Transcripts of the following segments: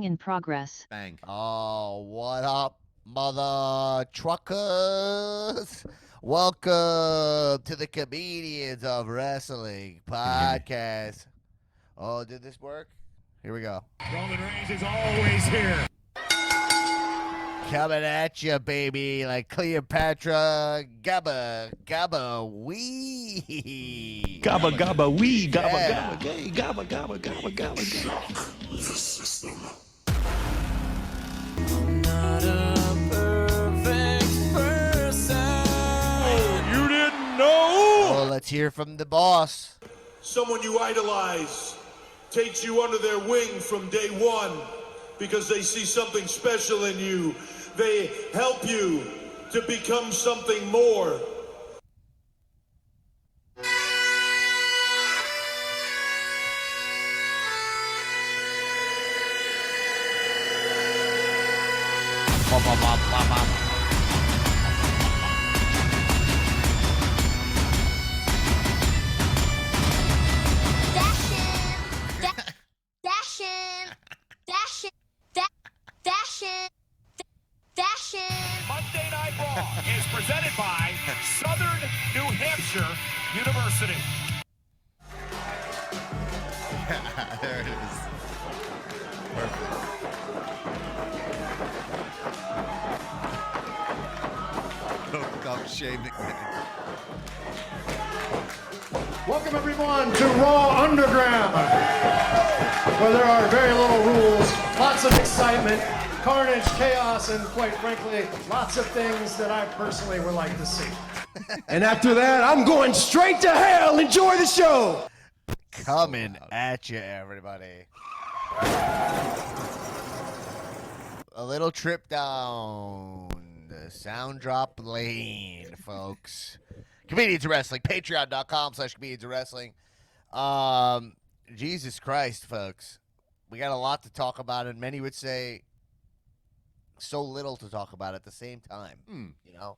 In progress. Bang. Oh, what up, mother truckers? Welcome to the Comedians of Wrestling Can you hear me? podcast. Oh, did this work? Here we go. Roman Reigns is always here. Coming at you, baby, like Cleopatra. Gabba, gabba, wee. Gabba gabba wee gabba Yeah. gabba gay gabba gabba gabba gabba gabba. You didn't know? Oh, let's hear from the boss. Someone you idolize takes you under their wing from day one because they see something special in you. They help you to become something more. Bum, bum, bum, bum, bum. Monday Night Raw is presented by Southern New Hampshire University. There it is. Perfect. Don't come shaming. Welcome everyone to Raw Underground, where there are very little rules, lots of excitement, carnage, chaos, and quite frankly, lots of things that I personally would like to see. And after that, I'm going straight to hell. Enjoy the show. Coming at you, everybody. A little trip down the sound drop lane, folks. Comedians of Wrestling, patreon.com/comedians of wrestling. Jesus Christ, folks. We got a lot to talk about, and many would say so little to talk about at the same time. You know?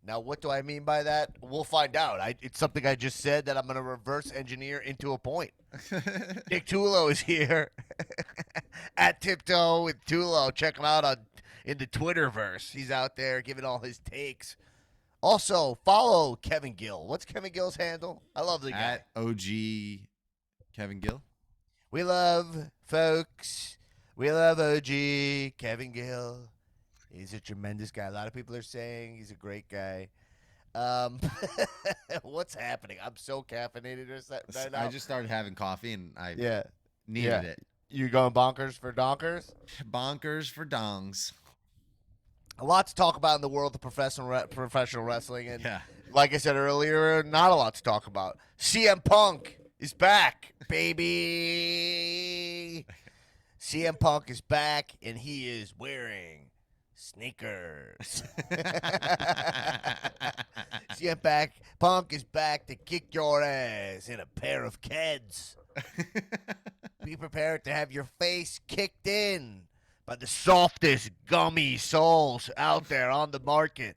Now, what do I mean by that? We'll find out. It's something I just said that I'm going to reverse engineer into a point. Nick Tulo is here at Tiptoe with Tulo. Check him out in the Twitterverse. He's out there giving all his takes. Also, follow Kevin Gill. What's Kevin Gill's handle? I love the guy. At OG Kevin Gill. We love, folks. We love OG Kevin Gill. He's a tremendous guy. A lot of people are saying he's a great guy. What's happening? I'm so caffeinated right now. I just started having coffee and I Yeah. needed it. You going bonkers for donkers? Bonkers for dongs. A lot to talk about in the world of professional wrestling, and Yeah. like I said earlier, not a lot to talk about. CM Punk is back, baby. CM Punk is back, and he is wearing sneakers. CM Punk is back to kick your ass in a pair of Keds. Be prepared to have your face kicked in by the softest gummy soles out there on the market.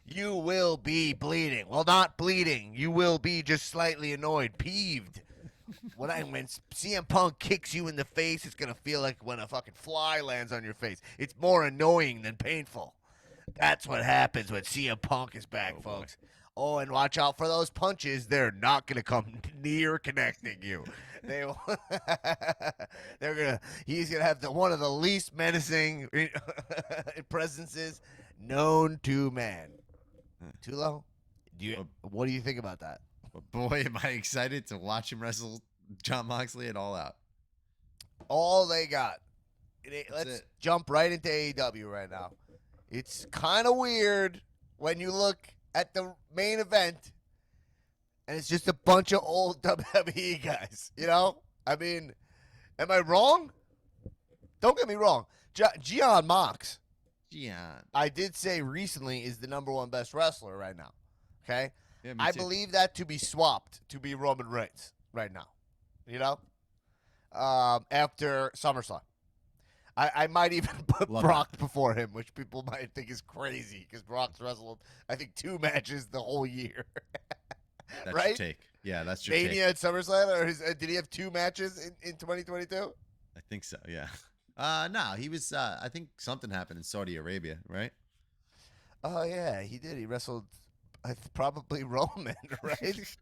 You will be bleeding. Well, not bleeding. You will be just slightly annoyed, peeved. When CM Punk kicks you in the face, it's gonna feel like when a fucking fly lands on your face. It's more annoying than painful. That's what happens when CM Punk is back, folks. Oh, and watch out for those punches. They're not gonna come near connecting you. They will he's gonna have one of the least menacing presences known to man. Tulo, what do you think about that? But boy, am I excited to watch him wrestle Jon Moxley at All Out. All they got. Let's it. jump right into AEW right now. It's kind of weird when you look at the main event and it's just a bunch of old WWE guys, you know? I mean, am I wrong? Don't get me wrong. Gian Mox, Gian. I did say recently, is the #1 best wrestler right now. Okay? Yeah, me I too. believe that to be swapped to be Roman Reigns right now. You know? After SummerSlam. I might even put Love Brock before him, which people might think is crazy because Brock's wrestled, I think, 2 matches the whole year. That's right? your take. Yeah, that's your Mania take. at SummerSlam, or did he have 2 matches in 2022? I think so, yeah. No, he was. I think something happened in Saudi Arabia, right? Oh yeah, he did. He wrestled probably Roman, right?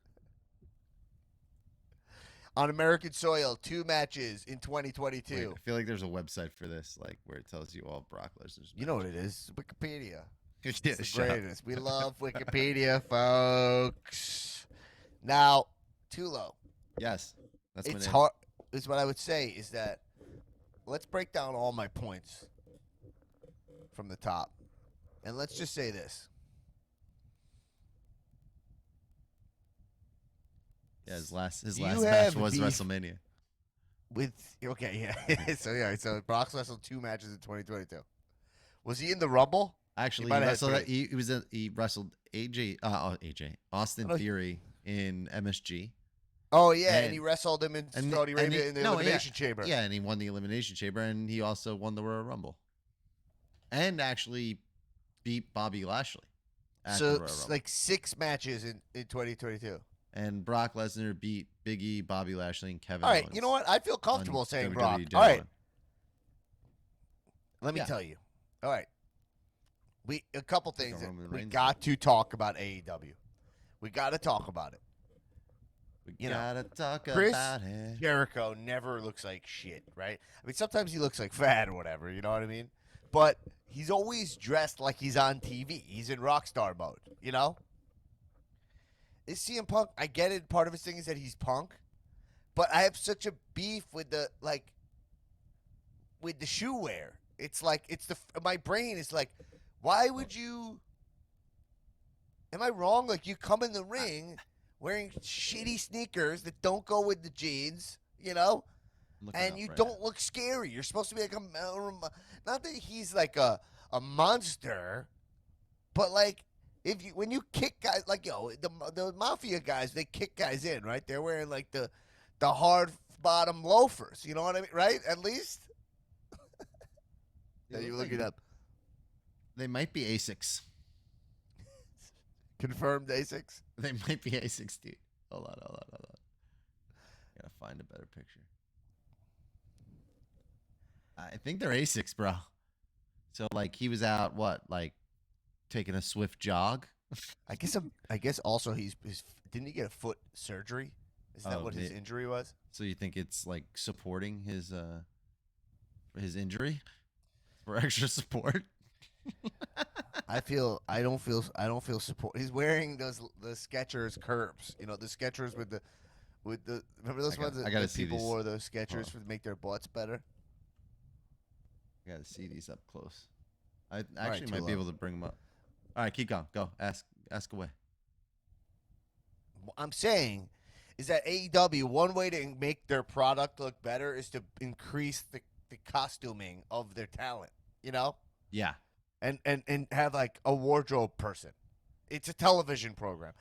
On American soil, 2 matches in 2022. Wait, I feel like there's a website for this, like where it tells you all Brock Lesnar's. You know what it is? Wikipedia. Yeah, It's the shut up. greatest. We love Wikipedia, folks. Now, Tulo, Yes, that's my it's name. hard. Is what I would say is that let's break down all my points from the top, and let's just say this: Yeah, his last You match have was beef- WrestleMania. so Brock's wrestled 2 matches in 2022. Was he in the Rumble? Actually, might he have had wrestled. 3. He wrestled Austin Oh, Theory in MSG. Oh yeah, and And- he wrestled him in and- Saudi and Arabia he- in the no, Elimination Chamber. Yeah, and he won the Elimination Chamber, and he also won the Royal Rumble, and actually beat Bobby Lashley at the So Royal Rumble. like 6 matches in 2022. And Brock Lesnar beat Big E, Bobby Lashley, and Kevin All right, Owens you know what? I feel on comfortable saying WWE Brock. Day All right, One. let me Yeah. tell you. All right, a couple Like a things that Roman we Reigns got to talk about AEW. We got to talk about it. We You know, gotta talk Chris about it. Jericho never looks like shit, right? I mean, sometimes he looks like fat or whatever, you know what I mean? But he's always dressed like he's on TV. He's in rock star mode, you know? Is CM Punk? I get it. Part of his thing is that he's Punk, but I have such a beef with the with the shoe wear. It's like my brain is like, why would you? Am I wrong? Like you come in the ring wearing shitty sneakers that don't go with the jeans, you know, I'm looking and up you right don't look scary. You're supposed to be like not that he's like a monster, but like when you kick guys like the mafia guys, they kick guys in, right? They're wearing like the hard bottom loafers, you know what I mean, right? At least. now. Yeah, you look look it up. They might be Asics. Confirmed Asics. They might be Asics, dude. Hold on. Gotta find a better picture. I think they're Asics, bro. So like he was out, like taking a swift jog. I guess also his didn't he get a foot surgery? Is that Oh, what his the- injury was? So you think it's like supporting his injury for extra support? I don't feel support. He's wearing the Skechers curbs. You know, the Skechers with the remember those ones I that gotta see people these. wore those Hold Skechers to make their butts better? I gotta see these up close. I right, actually might be Tulo. able to bring them up. All right, keep going. Go ask away. What I'm saying is that AEW, one way to make their product look better is to increase the costuming of their talent, you know? Yeah. And have like a wardrobe person. It's a television program.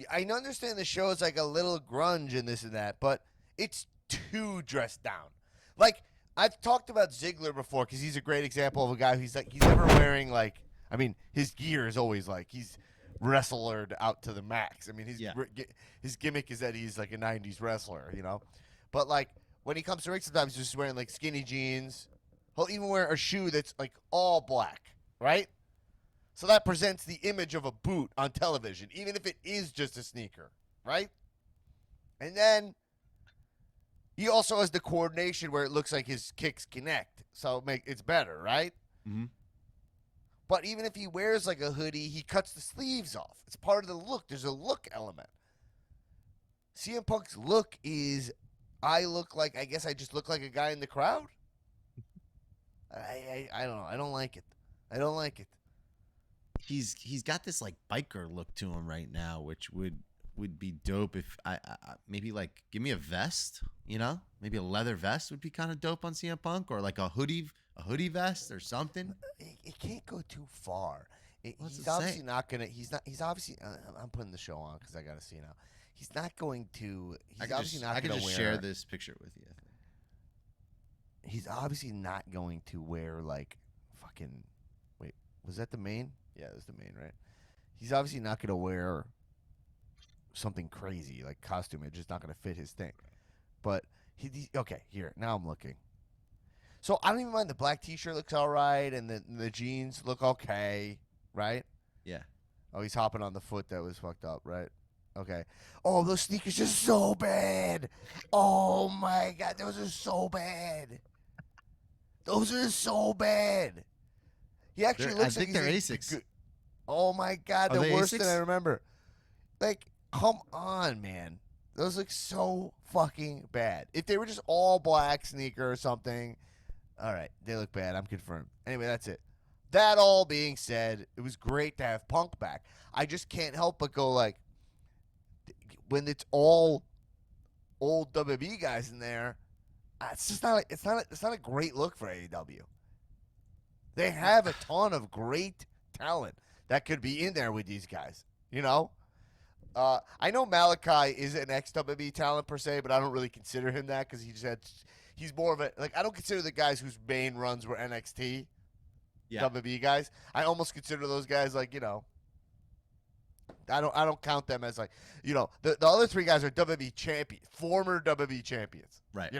I understand the show is like a little grunge and this and that, but it's too dressed down. Like I've talked about Ziggler before because he's a great example of a guy who's like he's never wearing like I mean his gear is always like he's wrestlered out to the max. I mean his gimmick is that he's like a 90s wrestler, you know. But like when he comes to ring sometimes he's just wearing like skinny jeans. He'll even wear a shoe that's like all black. Right? So that presents the image of a boot on television, even if it is just a sneaker, right? And then he also has the coordination where it looks like his kicks connect, so it's better, right? Mm-hmm. But even if he wears like a hoodie, he cuts the sleeves off. It's part of the look. There's a look element. CM Punk's look is, I guess I just look like a guy in the crowd. I don't know. I don't like it. I don't like it. He's got this like biker look to him right now, which would be dope if I maybe like give me a vest, you know, maybe a leather vest would be kind of dope on CM Punk, or like a hoodie vest or something. It can't go too far. What's He's it obviously say? not gonna. He's not. He's obviously. I'm putting the show on because I gotta see now. He's not going to. He's obviously not I could gonna just wear. share this picture with you. I think. He's obviously not going to wear like fucking. Wait, was that the main? Yeah, it was the main, right? He's obviously not gonna wear something crazy like costume. It's just not gonna fit his thing. But okay. Here now I'm looking. So I don't even mind the black T-shirt looks all right, and the jeans look okay, right? Yeah. Oh, he's hopping on the foot that was fucked up, right? Okay. Oh, those sneakers are so bad. Oh my god, those are so bad. Those are so bad. He actually I looks like think they're he's a Asics. good- Oh my god, Are they're they worse than I Asics? remember. Like, come on, man. Those look so fucking bad. If they were just all black sneaker or something, all right, they look bad. I'm confirmed. Anyway, that's it. That all being said, it was great to have Punk back. I just can't help but go like, when it's all old WWE guys in there, it's just not. It's not a great look for AEW. They have a ton of great talent that could be in there with these guys. You know, I know Malachi is an ex-WWE talent per se, but I don't really consider him that because he's more of a like I don't consider the guys whose main runs were NXT WWE guys. I almost consider those guys like I don't count them as like the other three guys are WWE champions, former WWE champions, Right.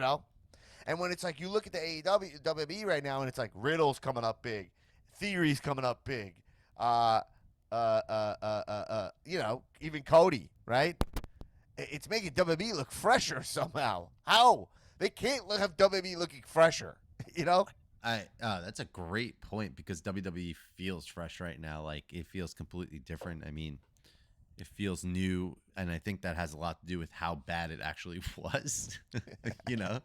And when it's like you look at the AEW WWE right now and it's like Riddle's coming up big, Theory's coming up big, even Cody, right? It's making WWE look fresher somehow. How? They can't have WWE looking fresher, That's a great point because WWE feels fresh right now. Like it feels completely different. I mean, it feels new, and I think that has a lot to do with how bad it actually was. Yeah.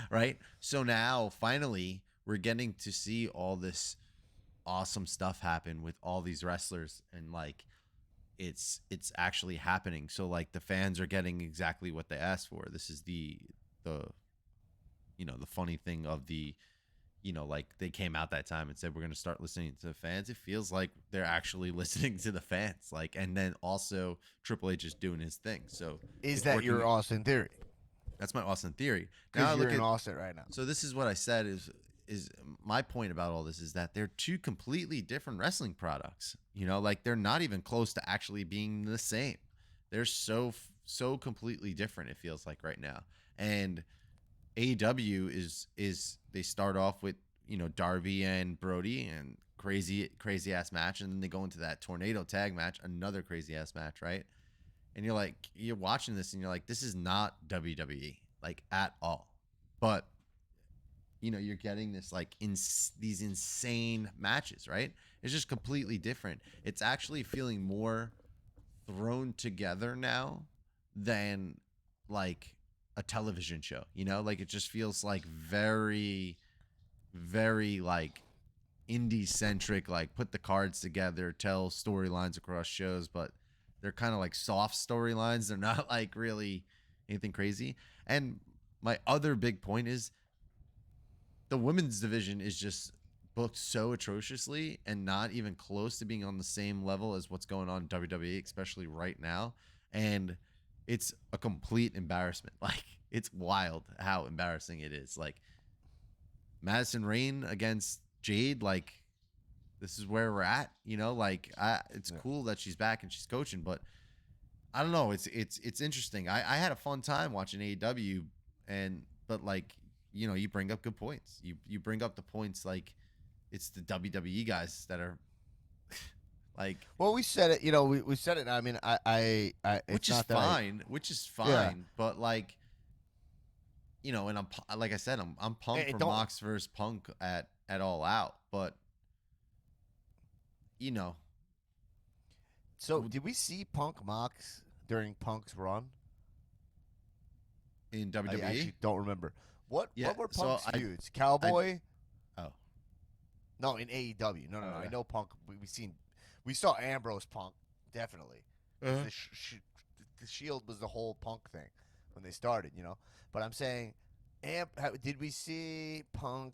Right? So now finally we're getting to see all this awesome stuff happen with all these wrestlers, and like it's actually happening. So like the fans are getting exactly what they asked for. This is the funny thing of like they came out that time and said we're going to start listening to the fans. It feels like they're actually listening to the fans, like, and then also Triple H is doing his thing. So Is it's that working. your Austin theory? That's my Austin theory. Because I you're look in at Austin right now. So this is what I said is my point about all this is that they're two completely different wrestling products. Like they're not even close to actually being the same. They're so completely different. It feels like right now. And AEW is they start off with Darby and Brody and crazy ass match, and then they go into that tornado tag match, another crazy ass match, right? And you're watching this and you're like, this is not WWE like at all. But you're getting this like these insane matches, right? It's just completely different. It's actually feeling more thrown together now than like a television show, like it just feels like very, very like indie centric, like put the cards together, tell storylines across shows, but they're kind of like soft storylines. They're not like really anything crazy. And my other big point is the women's division is just booked so atrociously and not even close to being on the same level as what's going on in WWE, especially right now. And it's a complete embarrassment. Like it's wild how embarrassing it is. Like Madison Rayne against Jade, like this is where we're at, it's cool that she's back and she's coaching, but I don't know. It's interesting. I had a fun time watching AEW, but like, you bring up good points. You bring up the points like it's the WWE guys that are like. Well, we said it. We said it. I mean, I Which is fine. Yeah. But like, and I'm like I said, I'm pumped for Mox versus Punk at All Out, but. So did we see Punk Mox during Punk's run in WWE? I actually don't remember. What were so Punk's feuds? Cowboy? Oh. No, in AEW. No. Oh, I yeah. know Punk. We saw Ambrose Punk, definitely. Uh-huh. The Shield was the whole Punk thing when they started, But I'm saying, did we see Punk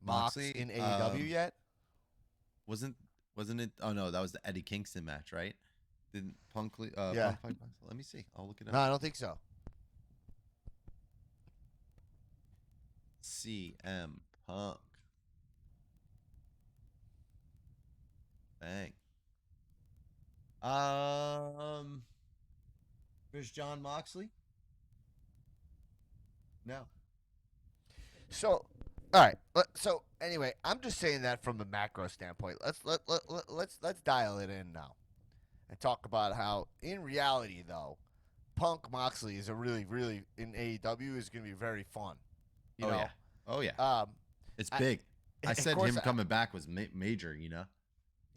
Mox Moxley, in AEW yet? Wasn't it? Oh no, that was the Eddie Kingston match, right? Didn't Punk? Yeah. Punk, let me see. I'll look it up. No, I don't think so. CM Punk. Bang. There's John Moxley. No. So, all right. So anyway, I'm just saying that from the macro standpoint. Let's dial it in now, and talk about how, in reality, though, Punk Moxley is a really in AEW is going to be very fun. You know? Yeah. Oh yeah. It's I- big. I of said course him I- coming back was major. You know.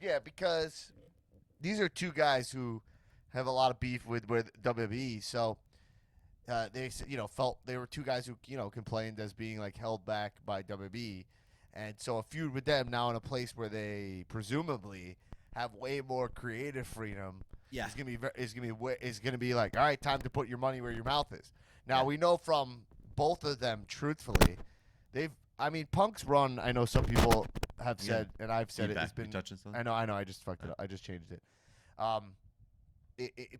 Yeah, because these are two guys who have a lot of beef with WWE. So they felt they were two guys who complained as being like held back by WWE, and so a feud with them now in a place where they presumably have way more creative freedom. Yeah. Is gonna be like, all right, time to put your money where your mouth is. Now Yeah. we know from both of them, truthfully, Punk's run. I know some people have Yeah. said, and I've said it has Feedback. We been. touching something? I know. I just fucked it up. I just changed it.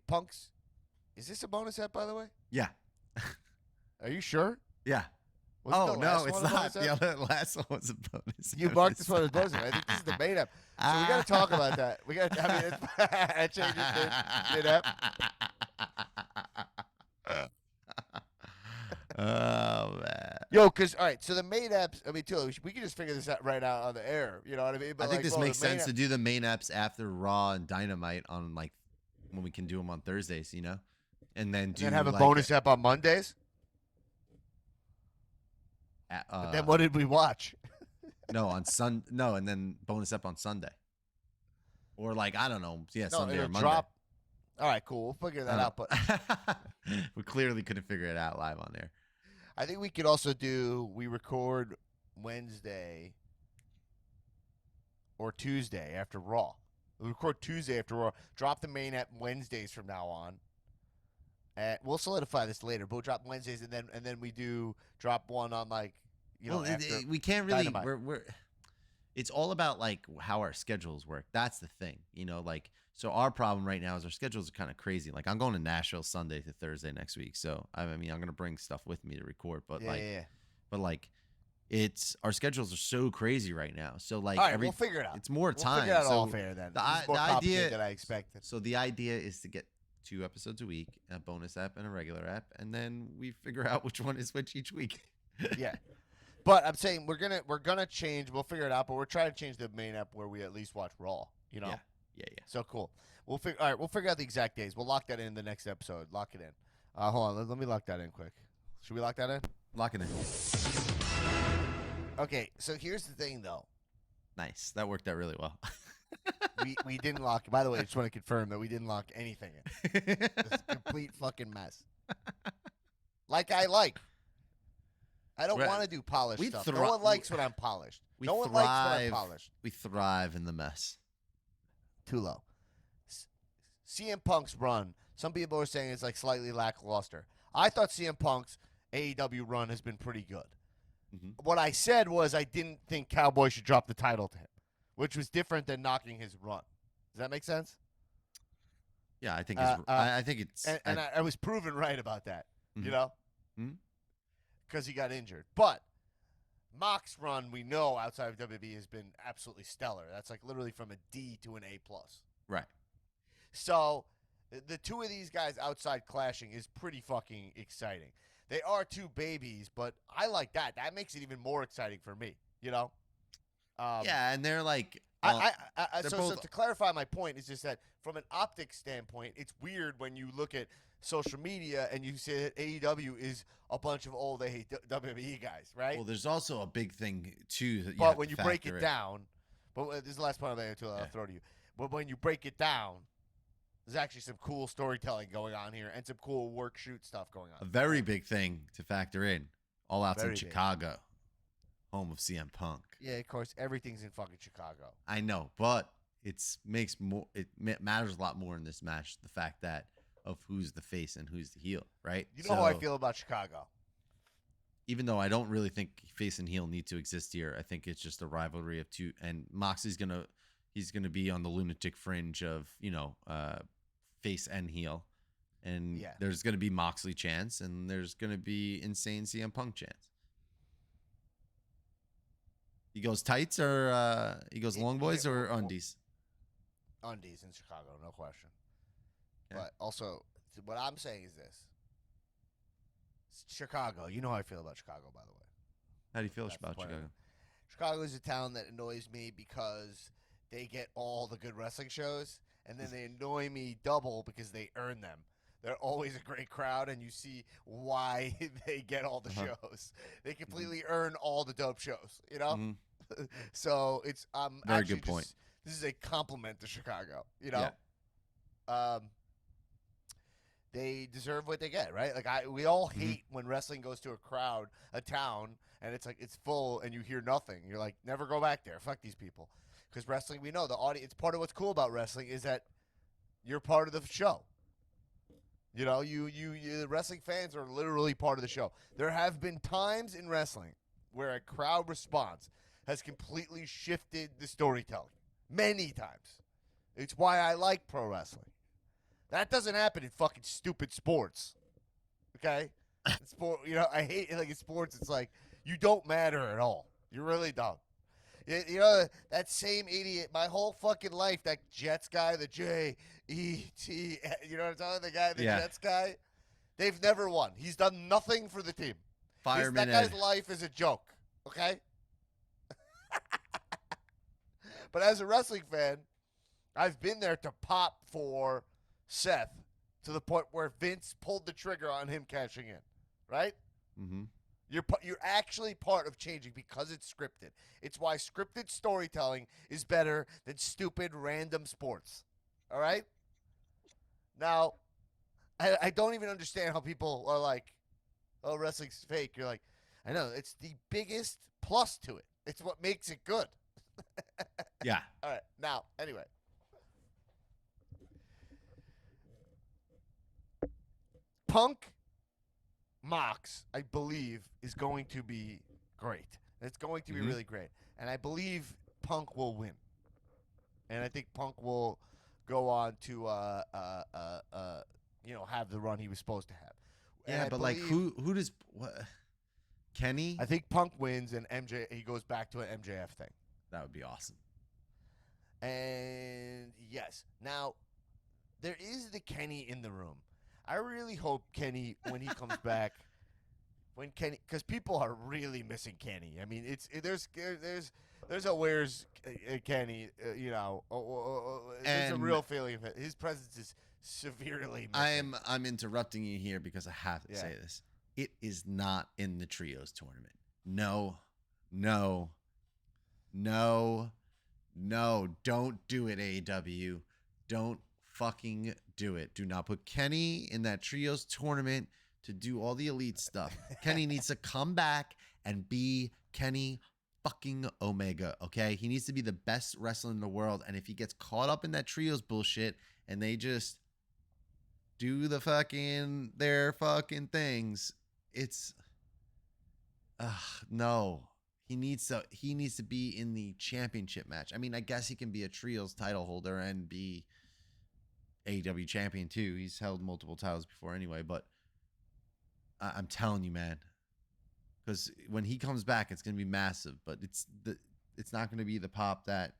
Punk's. Is this a bonus app, by the way? Yeah. Are you sure? Yeah. Wasn't Oh the no, last it's one a not. bonus The app? other last one was a bonus. You marked this one as bonus app. I think this is the main app. So we got to talk about that. We got. I mean, it changes the main app. Oh man. Yo, because all right, so the main apps. I mean, too, we can just figure this out right out on the air. You know what I mean? But I think like, this well, makes the main sense to app- do the main apps after Raw and Dynamite on like when we can do them on Thursdays, you know, and then and do then have a like, bonus app on Mondays. But Then what did we watch? No, on No, and then bonus up on Sunday, or like I don't know, yeah, No, Sunday or it'll Monday. drop. All right, cool. We'll figure that out. But we clearly couldn't figure it out live on there. I think we could also do. We record Wednesday or Tuesday after Raw. We record Tuesday after Raw. Drop the main app Wednesdays from now on. And we'll solidify this later. But we'll drop Wednesdays, and then we do drop one on like after we can't really. Dynamite. We're. It's all about like how our schedules work. That's the thing, like. So our problem right now is our schedules are kind of crazy. Like I'm going to Nashville Sunday to Thursday next week. So I mean, I'm gonna bring stuff with me to record, but it's our schedules are so crazy right now. So like All right, we'll figure it out. it's more We'll time. figure it out so all fair then. The, This is more the complicated idea than I expected. So the idea is to get 2 episodes a week, a bonus app and a regular app, and then we figure out which one is which each week. Yeah. But I'm saying we're gonna change. We'll figure it out. But we're trying to change the main app where we at least watch Raw. Yeah. So cool. We'll figure. All right. We'll figure out the exact days. We'll lock that in the next episode. Lock it in. Hold on. Let me lock that in quick. Should we lock that in? Lock it in. Okay. So here's the thing, though. Nice. That worked out really well. We didn't lock. By the way, I just want to confirm that we didn't lock anything in. It's a complete fucking mess. Like I like. I don't Right. want to do polished We stuff. thri- No one likes when I'm polished. We No one likes when I'm thrive. polished. We thrive in the mess. Too low. CM Punk's run, some people are saying it's like slightly lackluster. I thought CM Punk's AEW run has been pretty good. Mhm. What I said was I didn't think Cowboy should drop the title to him, which was different than knocking his run. Does that make sense? Yeah, I think it's. I think it's. And I was proven right about that, Mhm. you know? Mhm. Because he got injured. But Mox's run, we know, outside of WWE has been absolutely stellar. That's like literally from a D to an A+. Right. So the two of these guys outside clashing is pretty fucking exciting. They are two babies, but I like that. That makes it even more exciting for me, you know? Yeah, and they're like. they're So both- to clarify my point is just that from an optics standpoint, it's weird when you look at social media and you say that AEW is a bunch of old WWE guys, right? Well, there's also a big thing too. That But have when to you break factor it in. down, this is the last point I'm going to Yeah. throw to you. But when you break it down, there's actually some cool storytelling going on here and some cool work shoot stuff going a on. very big thing to factor in. All Out's in Very big. Chicago, home of CM Punk. Yeah, of course, everything's in fucking Chicago. I know, but makes more. It matters a lot more in this match. The fact that of who's the face and who's the heel, right? You know how I So, feel about Chicago. Even though I don't really think face and heel need to exist here, I think it's just a rivalry of two. And Moxley's he's gonna be on the lunatic fringe of face and heel, and Yeah. there's gonna be Moxley chance, and there's gonna be insane CM Punk chance. He goes tights or he goes long boys or undies. Undies in Chicago, no question. Okay. But also, what I'm saying is this. Chicago, you know how I feel about Chicago, by the way. How do you feel That's the about point of Chicago? it. Chicago is a town that annoys me because they get all the good wrestling shows, and then they annoy me double because they earn them. They're always a great crowd, and you see why they get all the shows. They completely earn all the dope shows, you know? Mhm. So it's Very actually good point. this is a compliment to Chicago, you know? They deserve what they get, right? Like we all hate when wrestling goes to a town, and it's like it's full and you hear nothing. You're like, never go back there. Fuck these people. Because wrestling, we know the audience. Part of what's cool about wrestling is that you're part of the show. You know, you the wrestling fans are literally part of the show. There have been times in wrestling where a crowd response has completely shifted the storytelling. Many times. It's why I like pro wrestling. That doesn't happen in fucking stupid sports. Okay? Sport, you know, I hate it. Like in sports, it's like you don't matter at all. You really don't. You know, that same idiot, my whole fucking life, that Jets guy, the J-E-T, you know what I'm talking about? The guy, the Jets guy, they've never won. He's done nothing for the team. Fireman That guy's Ed. life is a joke, okay? But as a wrestling fan, I've been there to pop for Seth to the point where Vince pulled the trigger on him cashing in, right? Mm-hmm. You're actually part of changing because it's scripted. It's why scripted storytelling is better than stupid random sports. All right? Now, I don't even understand how people are like, oh, wrestling's fake. You're like, I know. It's the biggest plus to it. It's what makes it good. Yeah. All right. Now, anyway. Punk Mox, I believe, is going to be great. It's going to be really great. And I believe Punk will win. And I think Punk will go on to have the run he was supposed to have. And Yeah, I but like believe- who does what? Kenny? I think Punk wins and he goes back to an MJF thing. That would be awesome. And yes. Now, there is the Kenny in the room. I really hope Kenny, when he comes back, because people are really missing Kenny. I mean, there's a where's Kenny, there's a And- real feeling of it. His presence is severely missing. I'm interrupting you here because I have to Yeah. say this. It is not in the trios tournament. No. Don't do it, AEW. Don't fucking do it. Do not put Kenny in that trios tournament to do all the elite stuff. Kenny needs to come back and be Kenny fucking Omega, okay? He needs to be the best wrestler in the world. And if he gets caught up in that trios bullshit and they just do their fucking things, it's no. He needs to be in the championship match. I mean, I guess he can be a trios title holder and be AEW champion too. He's held multiple titles before anyway, but I'm telling you, man, because when he comes back, it's going to be massive, but it's not going to be the pop that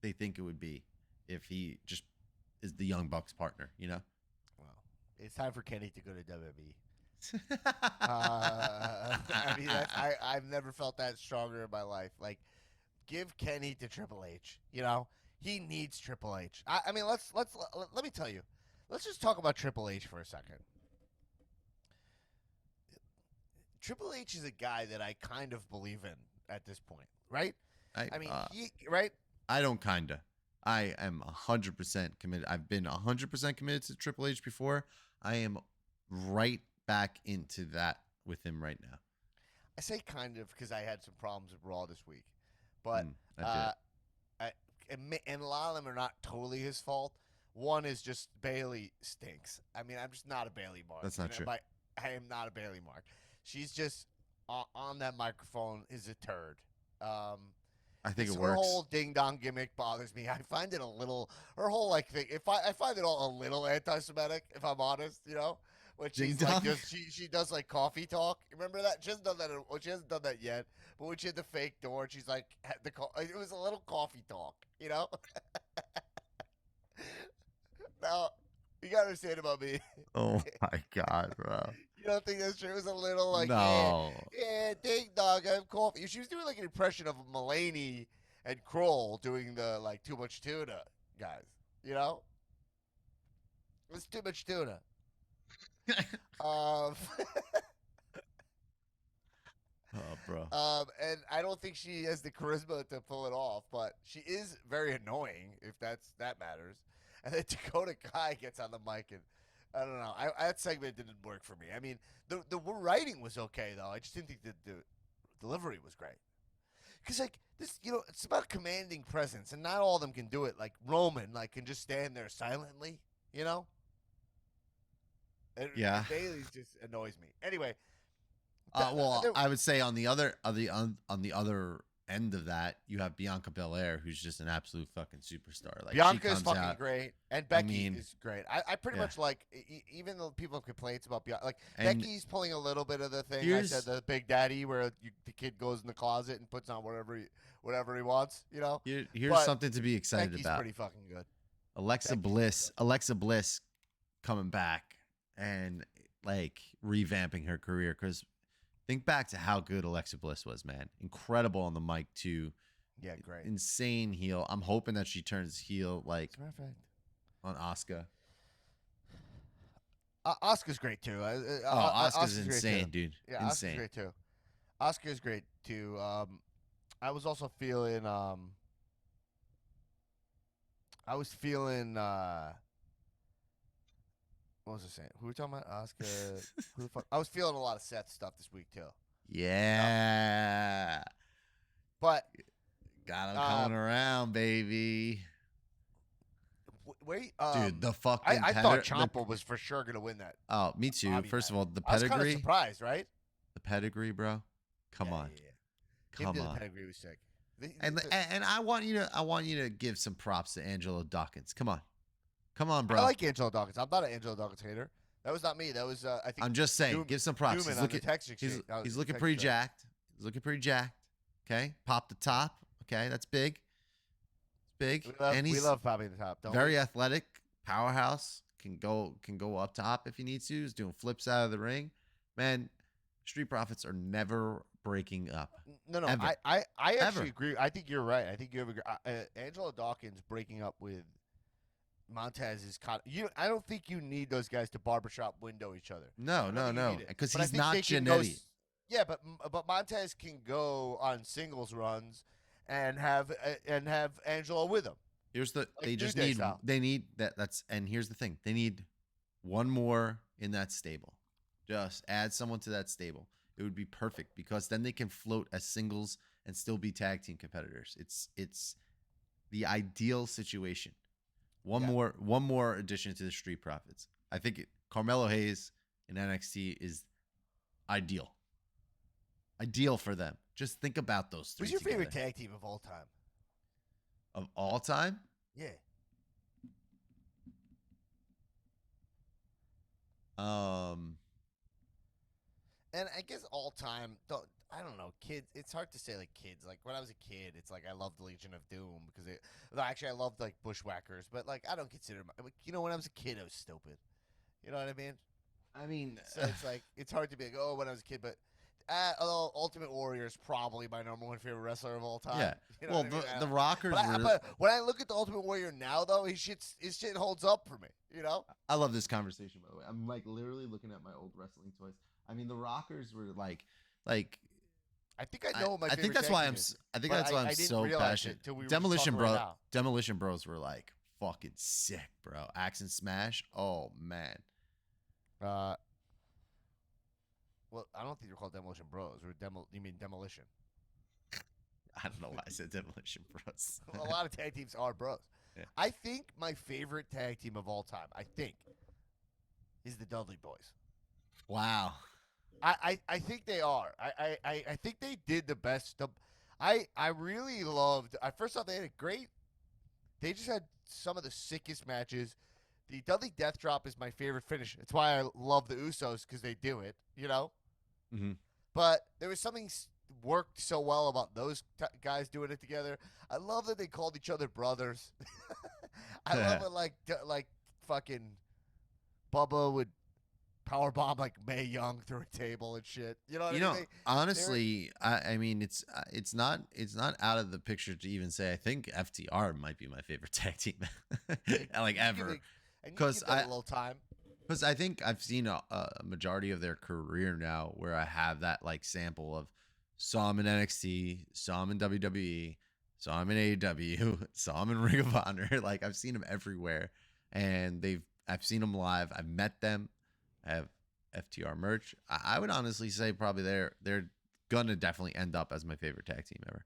they think it would be if he just is the Young Bucks partner, you know? Well, it's time for Kenny to go to WWE. I mean, I've never felt that stronger in my life. Like, give Kenny to Triple H. You know, he needs Triple H. I mean, let me tell you. Let's just talk about Triple H for a second. Triple H is a guy that I kind of believe in at this point, right? I mean, right? I don't kinda. I am 100% committed. I've been 100% committed to Triple H before. I am right back into that with him right now. I say kind of because I had some problems with Raw this week, but and a lot of them are not totally his fault. One is just Bailey stinks. I mean, I'm just not a Bailey mark. That's not true. I am not a Bailey mark. She's just on that microphone is a turd. I think it Her works. whole ding dong gimmick bothers me. I find it a little. Her whole like thing. I find it all a little anti-Semitic, if I'm honest. You know, when she's Ding like dong? just she does like coffee talk. Remember that? She hasn't done that. She hasn't done that yet. But when she had the fake door, and she's like it was a little coffee talk. You know. Now, you gotta understand about me. Oh my god, bro. You don't think that's true? It was a little like, No. yeah, ding dong, I'm coffee. She was doing like an impression of Mulaney and Kroll doing the like too much tuna guys. You know, it's too much tuna. Um, Oh, bro. and I don't think she has the charisma to pull it off, but she is very annoying if that matters. And then Dakota Kai gets on the mic, and I don't know. That segment didn't work for me. I mean, the writing was okay though. I just didn't think the delivery was great. Because like this, it's about commanding presence, and not all of them can do it. Like Roman, like can just stand there silently, And Yeah. Bailey just annoys me. Anyway. Well, I would say on the other end of that, you have Bianca Belair, who's just an absolute fucking superstar. Like Bianca she is comes fucking out, great, and Becky mean, is great. I pretty yeah. much like, even though people have complaints about Bianca, like And Becky's pulling a little bit of the thing I here's- said, the Big Daddy, where the kid goes in the closet and puts on whatever he wants, Here's But something to be excited Becky's about. pretty fucking good. Alexa Bliss coming back and like revamping her career, because think back to how good Alexa Bliss was, man. Incredible on the mic too. Yeah, great. Insane heel. I'm hoping that she turns heel like As a matter of fact, on Asuka. Asuka's great too. Asuka's great, insane, too. dude. Yeah, Asuka's Insane. great too. Asuka's great too. I was also feeling. What was I saying? Who were we talking about? Asuka. Who the fuck? I was feeling a lot of Seth stuff this week too. Yeah. But Got him coming around, baby. wait, Dude, the fucking I thought Ciampa was for sure gonna win that. Oh, me too. Bobby First of match. all, the I was kind of pedigree. surprised, right? The pedigree, bro. Come on. Yeah. Come The on. pedigree was sick. And I want you to give some props to Angelo Dawkins. Come on, bro. I like Angelo Dawkins. I'm not an Angelo Dawkins hater. That was not me. That was I think. I'm just saying, give some props. Newman He's on looking, the text exchange. he's looking text pretty thread. jacked. He's looking pretty jacked. Okay, pop the top. Okay, that's big. It's big, and We he's love Bobby the Top. Don't very we? athletic, powerhouse. Can go up top if he needs to. He's doing flips out of the ring. Man, Street Profits are never breaking up. No. Ever. I actually Ever. agree. I think you're right. I think you have Angelo Dawkins breaking up with Montez is kind of, I don't think you need those guys to barbershop window each other. No, No, because But I he's think not they can go Jannetty. Yeah, but Montez can go on singles runs and have Angelo with him. Here's the they New just Day need style. they need that's and here's the thing. They need one more in that stable. Just add someone to that stable. It would be perfect, because then they can float as singles and still be tag team competitors. It's the ideal situation. One more addition to the Street Profits. I think Carmelo Hayes in NXT is ideal. Ideal for them. Just think about those three. Who's your favorite together. tag team of all time? Of all time? Yeah. And I guess all time, I don't know, kids. It's hard to say like kids. Like when I was a kid, it's like I loved Legion of Doom because actually I loved like Bushwhackers, but like I don't consider when I was a kid I was stupid. You know what I mean? I mean, So it's like it's hard to be like, oh, when I was a kid, but Ultimate Warrior is probably my number one favorite wrestler of all time. yeah. You know Well, what I mean? the Rockers were. But when I look at the Ultimate Warrior now, though, his shit holds up for me. You know? I love this conversation, by the way. I'm like literally looking at my old wrestling toys. I mean, the Rockers were like. I think I know what my I favorite think that's tag why team I'm. is, I think but that's why I'm didn't so realize it passionate. till we were just Demolition talking right now. Demolition Bros were like fucking sick, bro. Axe and Smash. Oh man. Well, I don't think they're called Demolition Bros. You mean Demolition? I don't know why I said Demolition Bros. A lot of tag teams are bros. Yeah. I think my favorite tag team of all time, is the Dudley Boys. Wow. I think they are. I think they did the best. I really loved. First off, they had a great. They just had some of the sickest matches. The Dudley Death Drop is my favorite finish. It's why I love the Usos, because they do it. You know. Mm-hmm. But there was something worked so well about those guys doing it together. I love that they called each other brothers. I love it like fucking Bubba would power bomb like Mae Young through a table and shit. You know what I mean? Honestly, I mean, it's not out of the picture to even say I think FTR might be my favorite tag team, like ever. Because a little time. Because I think I've seen a majority of their career now where I have that like sample of saw him in NXT, saw him in WWE, saw him in AEW, saw him in Ring of Honor. Like I've seen them everywhere, and I've seen them live. I've met them. I have FTR merch. I would honestly say probably they're gonna definitely end up as my favorite tag team ever.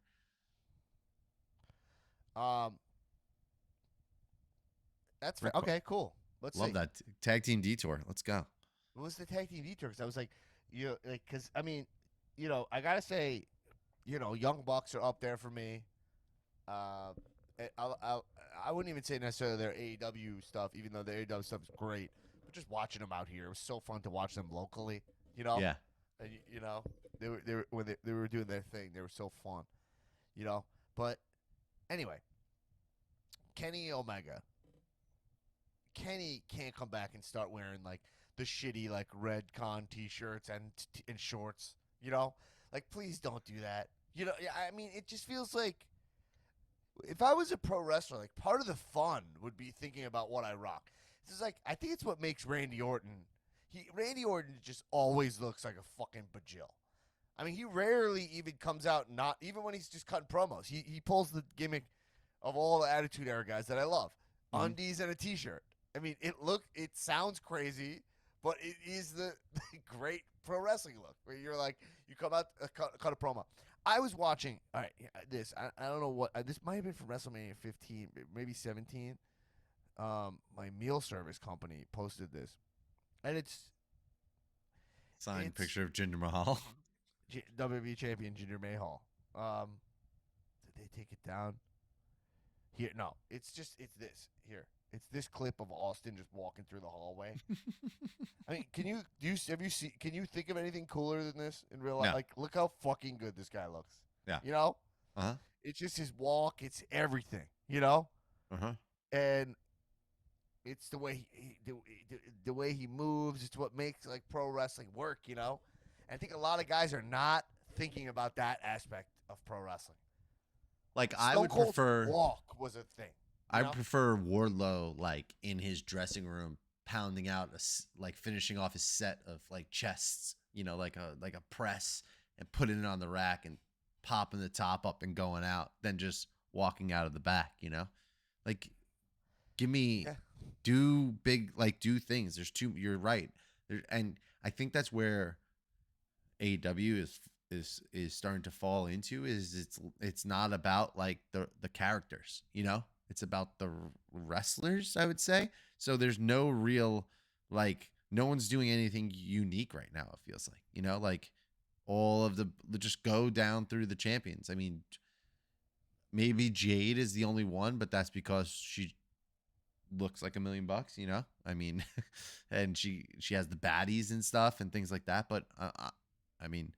That's fair. Okay, cool. Let's love see. that tag team detour. Let's go. What was the tag team detour? Because I was like, because I mean, I gotta say, Young Bucks are up there for me. I wouldn't even say necessarily their AEW stuff, even though their AEW stuff is great. But just watching them out here, it was so fun to watch them locally. Yeah. And, they were when they were doing their thing. They were so fun. But anyway, Kenny Omega. Kenny can't come back and start wearing like the shitty like red con t-shirts and shorts, like please don't do that. I mean, it just feels like if I was a pro wrestler, like part of the fun would be thinking about what I rock. This is like, I think it's what makes Randy Orton. Randy Orton just always looks like a fucking bajil. I mean, he rarely even comes out, not even when he's just cutting promos. He pulls the gimmick of all the Attitude Era guys that I love. Undies and a t-shirt. I mean, it sounds crazy, but it is the great pro wrestling look where you're like, you come out, cut a promo. I was watching, all right, this, I don't know what, this might have been from WrestleMania 15, maybe 17. My meal service company posted this, and it's signed picture of Jinder Mahal. WWE champion Jinder Mahal. Did they take it down? Here, no, it's this here. It's this clip of Austin just walking through the hallway. I mean, can you think of anything cooler than this in real life? No. Like, look how fucking good this guy looks. Yeah. Uh-huh. It's just his walk. It's everything, Uh-huh. And it's the way the way he moves. It's what makes like pro wrestling work, And I think a lot of guys are not thinking about that aspect of pro wrestling. Like Stone I would Cold's prefer walk was a thing. I prefer Wardlow like in his dressing room pounding out like finishing off his set of like chests, like a press and putting it on the rack and popping the top up and going out, than just walking out of the back, Like give me do things. There's two, you're right. And I think that's where AEW is starting to fall into is it's not about like the characters, It's about the wrestlers, I would say. So there's no real, like, no one's doing anything unique right now, it feels like. Like all of just go down through the champions. I mean, maybe Jade is the only one, but that's because she looks like $1 million, I mean, and she has the baddies and stuff and things like that. But, I mean,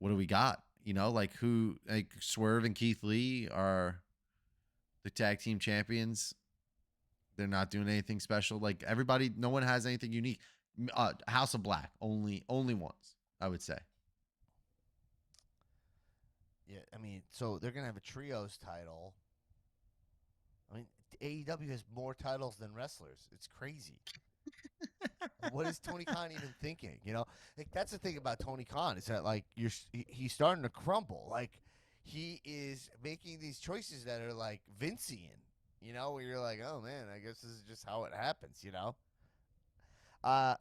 what do we got? Like who, like Swerve and Keith Lee are the tag team champions. They're not doing anything special. Like everybody, no one has anything unique. House of Black, only ones, I would say. Yeah, I mean, so they're gonna have a trios title. I mean, AEW has more titles than wrestlers. It's crazy. What is Tony Khan even thinking? Like that's the thing about Tony Khan is that like he's starting to crumble. Like he is making these choices that are like Vincian, where you're like, oh man, I guess this is just how it happens,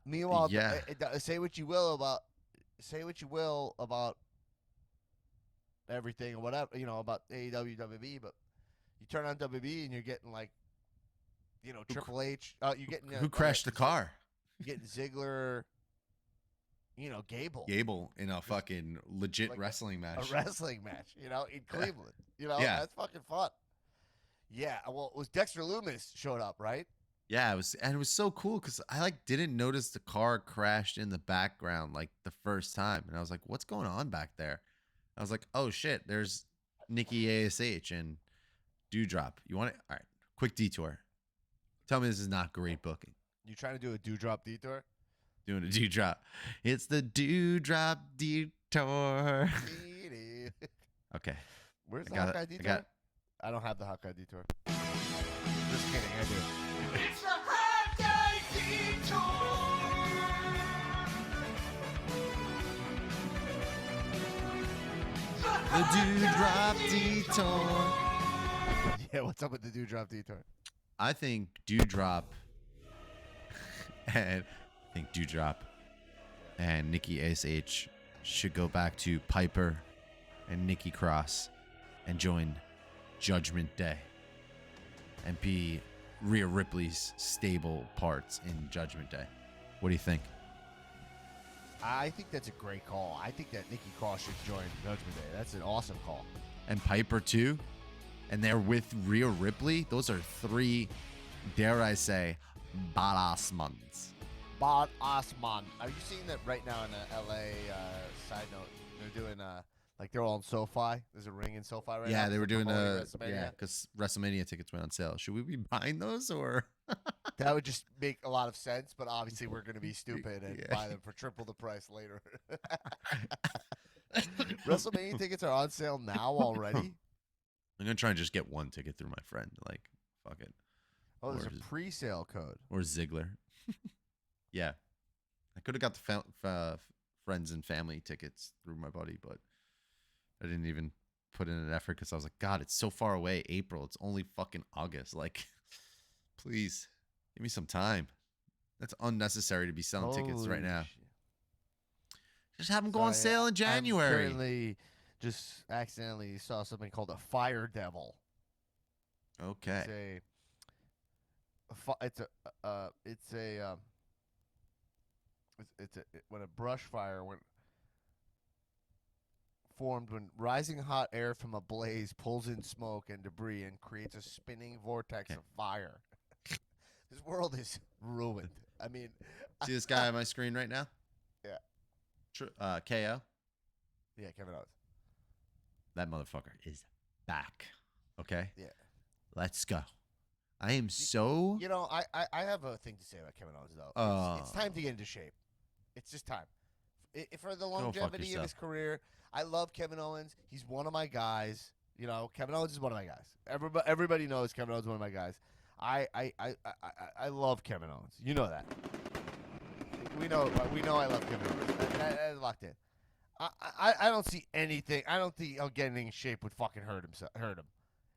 Meanwhile, say what you will about everything or whatever, about AEW, WB, but you turn on WB and you're getting like, Triple H. You're getting who crashed the car? You're getting Ziggler. Gable. Gable in a fucking legit like wrestling match. A wrestling match, in Cleveland. Yeah. That's fucking fun. Yeah, well, it was Dexter Lumis showed up, right? Yeah, it was so cool because I like didn't notice the car crashed in the background like the first time, and I was like, "What's going on back there?" I was like, "Oh shit, there's Nikki ASH and Dewdrop." You want it? All right, quick detour. Tell me this is not great booking. You trying to do a dewdrop detour? Doing a dewdrop. It's the dewdrop detour. Okay. Where's the I got Hawkeye it. detour? I don't have the Hawkeye detour. Just kidding, I do. It's the Hawkeye Detour. The dewdrop detour. Yeah, what's up with the dewdrop detour? I think Dewdrop and Dewdrop and Nikki ASH should go back to Piper and Nikki Cross and join Judgment Day and be Rhea Ripley's stable parts in Judgment Day. What do you think? I think that's a great call. I think that Nikki Cross should join Judgment Day. That's an awesome call. And Piper too? And they're with Rhea Ripley? Those are three, dare I say, badass mans. Bod Osman. Are you seeing that right now in the LA side note? They're doing like they're all in SoFi. There's a ring in SoFi right now. Yeah, they were doing promoting yeah, WrestleMania. because WrestleMania tickets went on sale. Should we be buying those or? That would just make a lot of sense, but obviously we're going to be stupid and Yeah. buy them for triple the price later. WrestleMania tickets are on sale now already. I'm gonna try and just get one ticket through my friend. Like, fuck it. Oh, there's Or a is- pre-sale code. Or Ziggler. Yeah, I could have got the friends and family tickets through my buddy, but I didn't even put in an effort because I was like, God, it's so far away. April. It's only fucking August. Like, please give me some time. That's unnecessary to be selling tickets right Holy now. shit. Just have them go on Sorry, sale in I'm January. currently just accidentally saw something called a Fire Devil. Okay. When a brush fire formed when rising hot air from a blaze pulls in smoke and debris and creates a spinning vortex Okay. of fire. This world is ruined. I mean, See this guy on my screen right now? Yeah. KO. yeah, Kevin Owens. That motherfucker is back. Okay? Yeah. Let's go. I am so. You know, I have a thing to say about Kevin Owens though. It's time to get into shape. It's just time. For the fuck longevity of yourself. his career, I love Kevin Owens. He's one of my guys. You know, Kevin Owens is one of my guys. Everybody knows Kevin Owens is one of my guys. I love Kevin Owens. You know that. We know I love Kevin Owens. That's locked in. I don't see anything. I don't think getting in shape would fucking hurt him.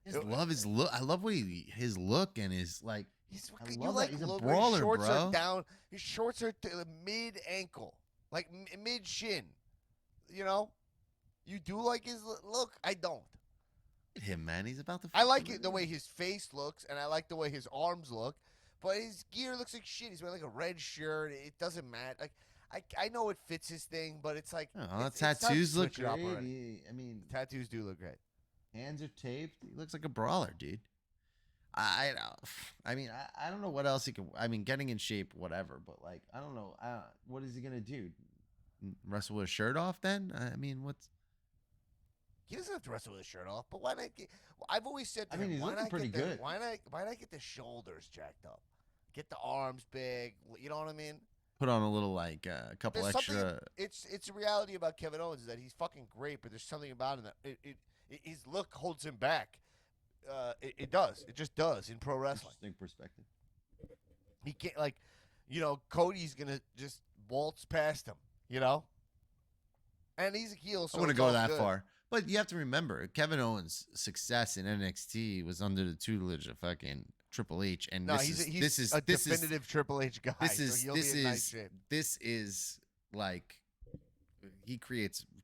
His look. I love what his look and his like. He's I fucking, love you like that. He's a look, brawler, his shorts bro. are down. His shorts are mid ankle, like mid shin. You know, you do like his look. I don't. Look at him, man. He's about to. I like it the way his face looks, and I like the way his arms look. But his gear looks like shit. He's wearing like a red shirt. It doesn't matter. Like I know it fits his thing, but it's like Oh, it's time to tattoos look switch it up great. already. I mean, Tattoos do look great. hands are taped. He looks like a brawler, dude. I mean, I don't know what else he can. I mean, getting in shape, whatever. But like, I don't know. What is he gonna do? Wrestle with a shirt off? Then I mean, what's? He doesn't have to wrestle with his shirt off, but why not? I've always said to I mean, him, he's why looking not pretty get the, good. Why not get the shoulders jacked up, get the arms big? You know what I mean? Put on a little like a couple There's extra. something. It's a reality about Kevin Owens is that he's fucking great, but there's something about him that his look holds him back. It does. It just does in pro wrestling. Interesting perspective. He can't Cody's gonna just waltz past him. You know. And he's a heel, so I wouldn't it's go all that good. far. But you have to remember, Kevin Owens' success in NXT was under the tutelage of fucking Triple H, and No, this he's is a definitive Triple H guy. this is like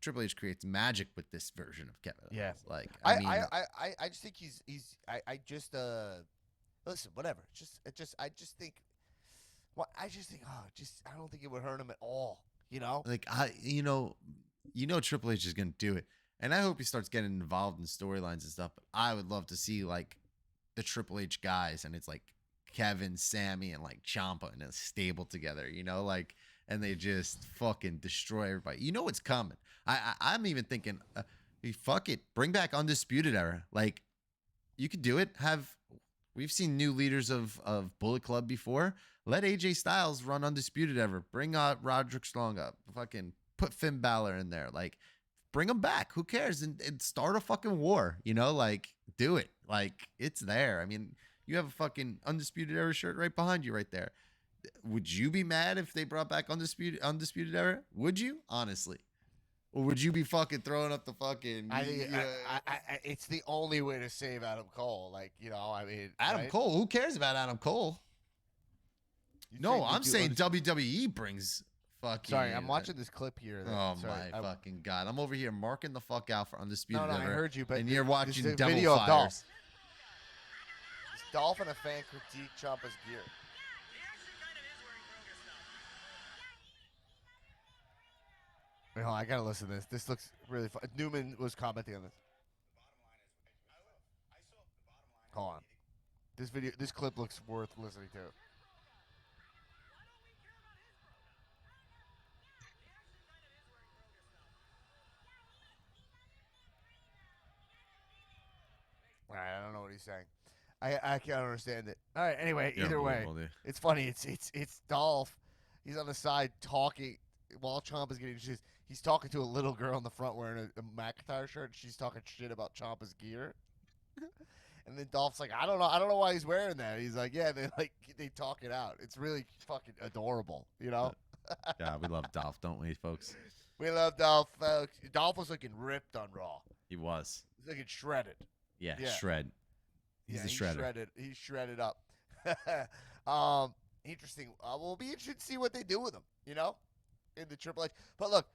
Triple H creates magic with this version of Kevin Owens. Yeah. Like I mean, I just think he's listen, whatever. I just think I don't think it would hurt him at all. You know? like you know Triple H is gonna do it, and I hope he starts getting involved in storylines and stuff. But I would love to see like the Triple H guys, and it's like Kevin, Sammy, and like Ciampa in a stable together. You know, like, and they just fucking destroy everybody. You know what's coming. I'm even thinking, fuck it, bring back Undisputed Era. Like, you could do it. We've seen new leaders of Bullet Club before. Let AJ Styles run undisputed ever. Bring Roderick Strong up. Fucking put Finn Balor in there. Like, bring him back. Who cares? And start a fucking war. You know, like, do it. Like, it's there. I mean, you have a fucking undisputed era shirt right behind you, right there. Would you be mad if they brought back undisputed era? Would you, honestly? Or would you be fucking throwing up the fucking? I think it's the only way to save Adam Cole. Like, you know, I mean, Adam right? Cole. Who cares about Adam Cole? You No, think I'm you saying do- WWE brings fucking. Sorry, I'm watching this clip here. Oh Sorry, my fucking god! I'm over here marking the fuck out for undisputed No, I era, heard you, but and you're this watching is a Devil video of Fires. Dolph. Is Dolph and a fan critique Ciampa's gear? Wait, hold on, I gotta listen to this. This looks really fun. Newman was commenting on this. Hold on. This clip looks worth listening to. All right, I don't know what he's saying. I can't understand it. All right, anyway, Yeah, either way, unbelievable, dude. it's funny. It's Dolph. He's on the side talking while Ciampa's getting shit. He's talking to a little girl in the front wearing a McIntyre shirt. She's talking shit about Ciampa's gear. And then Dolph's like, I don't know why he's wearing that. He's like, yeah, they talk it out. It's really fucking adorable, you know? Yeah, we love Dolph, don't we, folks? We love Dolph, folks. Dolph was looking ripped on Raw. He was. He's looking shredded. Yeah, Yeah. shred. He's the shredder. He's shredded up. Interesting. We'll be interested to see what they do with him, you know, in the Triple H. But look,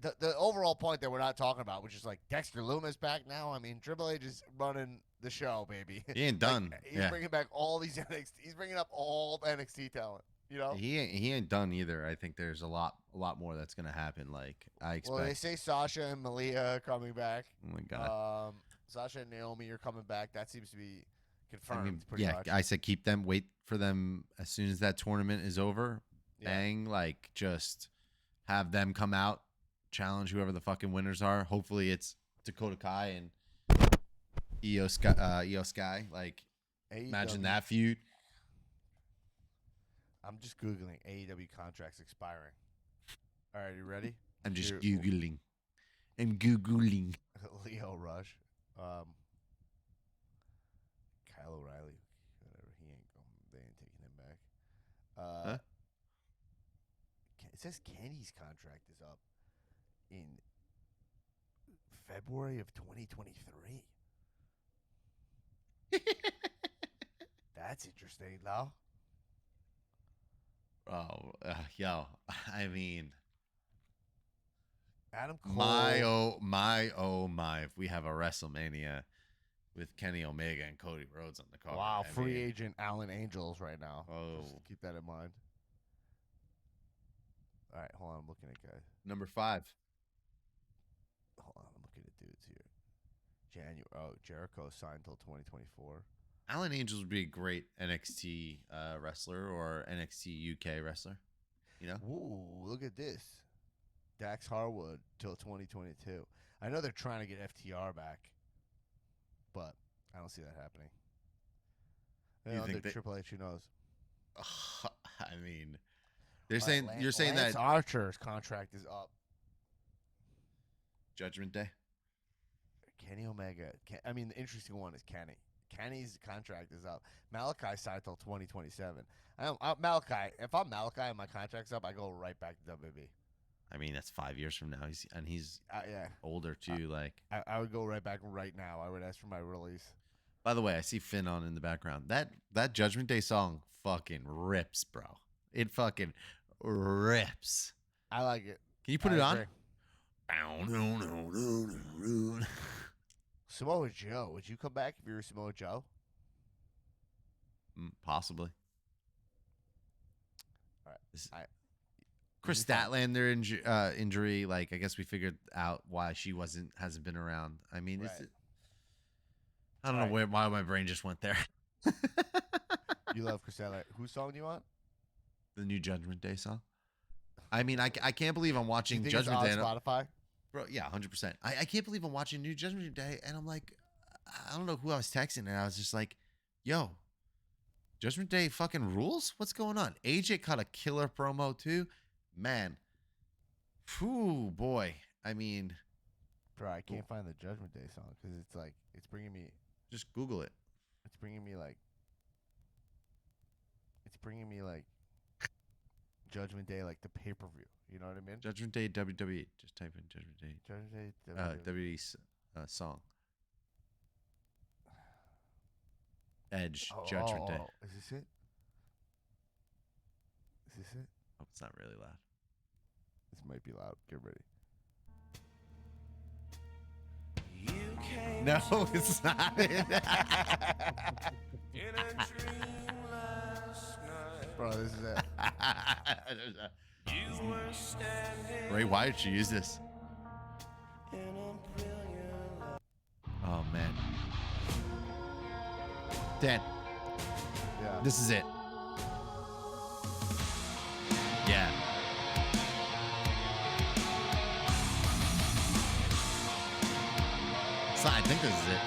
the overall point that we're not talking about, which is like Dexter Lumis back now. I mean, Triple H is running the show, baby. He ain't done. He's bringing back all these NXT. He's bringing up all NXT talent. You know, He ain't done either. I think there's a lot more that's gonna happen. Like I expect. well, they say Sasha and Malia are coming back. Oh my god. Sasha and Naomi are coming back. That seems to be I confirmed. mean, pretty yeah, much. I said keep them. Wait for them as soon as that tournament is over. Yeah. Bang! Like just have them come out, challenge whoever the fucking winners are. Hopefully it's Dakota Kai and Io Sky. Like imagine AEW. that feud. I'm just googling AEW contracts expiring. All right, you ready? I'm just Here- googling. I'm googling. Leo Rush, Kyle O'Reilly, whatever. He ain't going. They ain't taking him back. Huh? It says Kenny's contract is up in February of 2023. That's interesting, though. Oh, yo. I mean, Adam Cole. my. If we have a WrestleMania with Kenny Omega and Cody Rhodes on the card. Wow, I free mean, agent Alan Angels right now. Oh. Just keep that in mind. All right, hold on. I'm looking at guys. Number 5. Hold on, I'm looking at dudes here. Jericho signed till 2024. Alan Angels would be a great NXT wrestler or NXT UK wrestler. You know? Ooh, look at this. Dax Harwood till 2022. I know they're trying to get FTR back, but I don't see that happening. You think they- Triple H, who knows? I mean, they're saying you're saying Lance that Archer's contract is up. Judgment Day. Kenny Omega. I mean, the interesting one is Kenny. Kenny's contract is up. Malachi signed till 2027. Malachi. If I'm Malachi and my contract's up, I go right back to WWE. I mean, that's 5 years from now. He's Yeah, older too. Like, I would go right back right now. I would ask for my release. by the way, I see Finn on in the background. That Judgment Day song fucking rips, bro. It fucking rips. I like it. Can you put I it on? agree. on? Samoa Joe. Would you come back if you were Samoa Joe? Possibly. All right. This- I- Chris You'll be fine. Statlander injury. Like, I guess we figured out why she hasn't been around. I mean, Right. I don't know why my brain just went there. You love Chris Statlander. Whose song do you want? The new Judgment Day song. I mean, I can't believe I'm Do you watching think Judgment Day. it's on Spotify? Bro, yeah, 100%. I can't believe I'm watching New Judgment Day, and I'm like, I don't know who I was texting, and I was just like, yo, Judgment Day fucking rules. What's going on? AJ cut a killer promo too, man. Whew, boy. I mean, Bro, I can't find the Judgment Day song because it's like it's bringing me just Google it. it's bringing me like Judgment Day, like the pay-per-view. You know what I mean? Judgment Day WWE. Just type in Judgment Day. Judgment Day WWE song. Edge Judgment Day. Is this it? Is this it? Oh, it's not really loud. This might be loud. Get ready. No, it's not. Bro, this is it. Ray Wyatt should use this. Oh man, Dan, Yeah. this is it. Yeah. So I think this is it.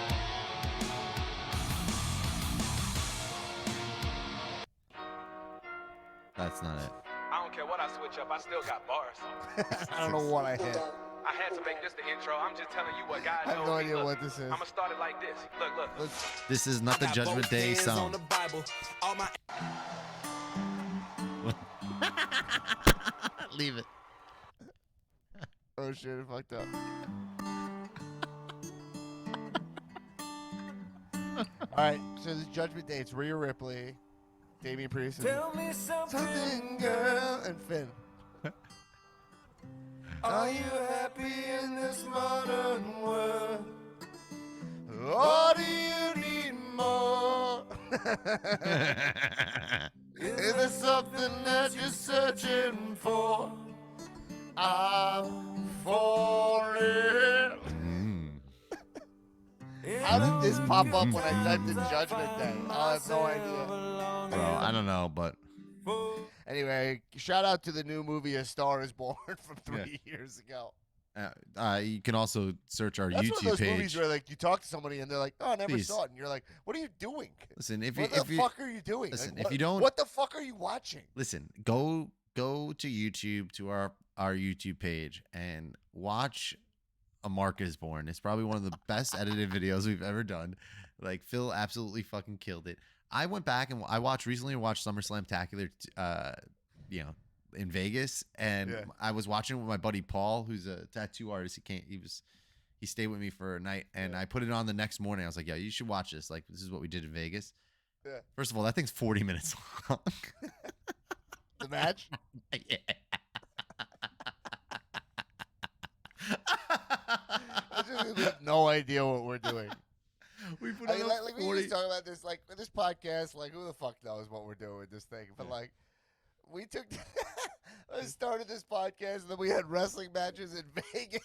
That's not it. I don't care what I switch up, I still got bars. I don't know what I hit. I had to make this the intro. I'm just telling you what God I have told no me. idea Look, what this is. I'ma start it like this. Look. This is not the Judgment Day song. Leave it. Oh shit, it fucked up. Alright, so this Judgment Day, it's Rhea Ripley, Damian Priest, and something girl, and Finn. Are you happy in this modern world? Or do you need more? Is there something that you're searching for? I'm falling. How did this pop up when I typed in Judgment Day? I have no idea. Bro, I don't know, but Anyway, shout out to the new movie A Star Is Born from 3 years ago. you can also search our That's one of YouTube those movies page. where like you talk to somebody and they're like, "Oh, I never Please. saw it," and you're like, "What are you doing? Listen, if What the you fuck are you doing? listen, Like, if what, you don't- what the fuck are you watching?" listen, go to YouTube to our YouTube page and watch A Mark Is Born. It's probably one of the best edited videos we've ever done. Like Phil absolutely fucking killed it. I went back and I recently watched SummerSlam Tacular, in Vegas, and Yeah. I was watching it with my buddy Paul, who's a tattoo artist. He stayed with me for a night, and I put it on the next morning. I was like, "Yeah, you should watch this. Like, this is what we did in Vegas." Yeah. First of all, that thing's 40 minutes long. The match? Yeah. We have no idea what we're doing. We put I it mean, on like, we 40. just talk about this, like this podcast. Like, who the fuck knows what we're doing with this thing? But like, we took, I started this podcast, and then we had wrestling matches in Vegas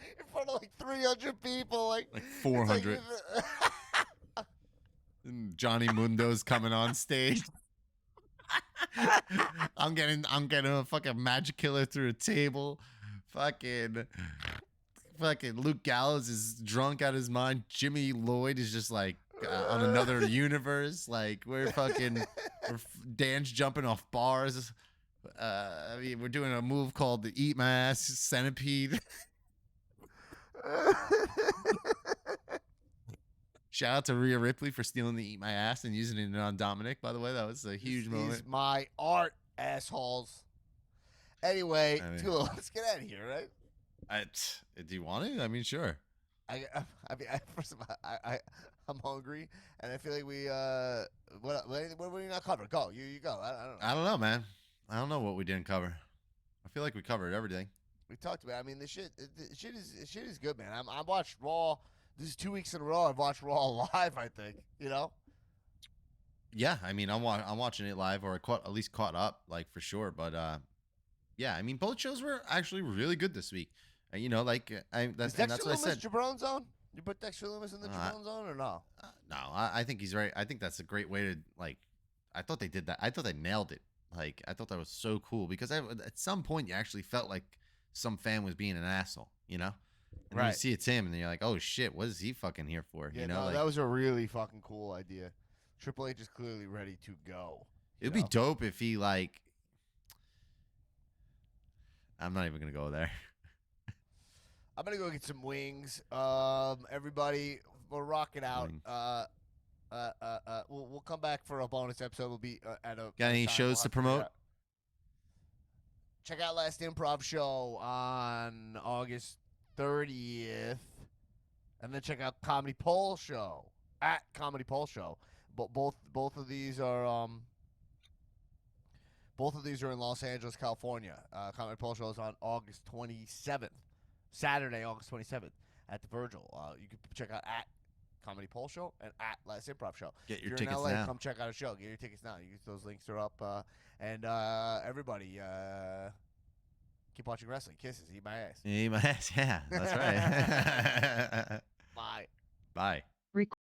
in front of like 300 people. Like Like it's 400. And Johnny Mundo's coming on stage. I'm getting a fucking magic killer through a table. Fucking Luke Gallows is drunk out of his mind. Jimmy Lloyd is just like on another universe. Like Dan's jumping off bars. I mean, we're doing a move called the Eat My Ass Centipede. Shout out to Rhea Ripley for stealing the Eat My Ass and using it on Dominic, by the way. That was a huge This moment. is my art, assholes. Anyway, I mean- Tulo, let's get out of here, right? Do you want it? I mean, sure. First of all, I'm hungry, and I feel like we what we not covered? Go, you go. I don't know. I don't know, man. I don't know what we didn't cover. I feel like we covered everything. We talked about. I mean, the shit is good, man. I watched Raw. This is 2 weeks in a row. I've watched Raw live. I think you know. Yeah, I mean, I'm watching it live, or at least caught up, like for sure. But yeah, I mean, both shows were actually really good this week. You know, like Is that's Dexter what I Lumis said. Jabron zone? You put Dexter Lumis in the Jabron zone or no? No, I think he's right. I think that's a great way to like. I thought they did that. I thought they nailed it. Like I thought that was so cool because at some point you actually felt like some fan was being an asshole. You know. And then you Right. see it's him, and then you're like, "Oh shit, what is he fucking here for?" Yeah, you know, no, like, that was a really fucking cool idea. Triple H is clearly ready to go. It'd be dope if he like. I'm not even gonna go there. I'm gonna go get some wings. Everybody, we'll rock it out. Wings. We'll come back for a bonus episode. We'll be at a. Got any time. shows We'll to have figure promote? out. Check out Last Improv Show on August 30th, and then check out Comedy Poll Show at Comedy Poll Show. But both of these are in Los Angeles, California. Comedy Poll Show is on August 27th, Saturday, August 27th at the Virgil. You can check out at Comedy Poll Show and at Last Improv Show. Get your if you're tickets in LA, now. come check out a show. Get your tickets now. Those links are up. And everybody, keep watching wrestling. Kisses. Eat my ass. Eat my ass. Yeah, that's right. Bye. Bye.